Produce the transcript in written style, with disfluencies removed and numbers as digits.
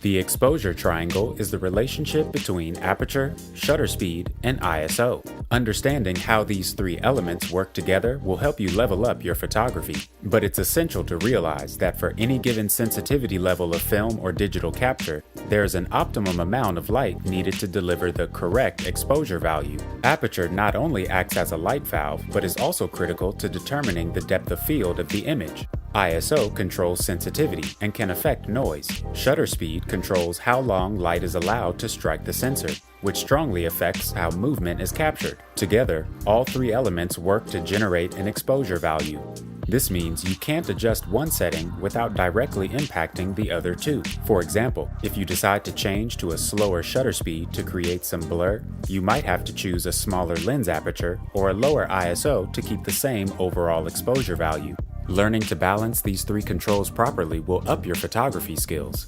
The exposure triangle is the relationship between aperture, shutter speed, and ISO. Understanding how these three elements work together will help you level up your photography, but it's essential to realize that for any given sensitivity level of film or digital capture, there is an optimum amount of light needed to deliver the correct exposure value. Aperture not only acts as a light valve, but is also critical to determining the depth of field of the image. ISO controls sensitivity and can affect noise. Shutter speed controls how long light is allowed to strike the sensor, which strongly affects how movement is captured. Together, all three elements work to generate an exposure value. This means you can't adjust one setting without directly impacting the other two. For example, if you decide to change to a slower shutter speed to create some blur, you might have to choose a smaller lens aperture or a lower ISO to keep the same overall exposure value. Learning to balance these three controls properly will up your photography skills.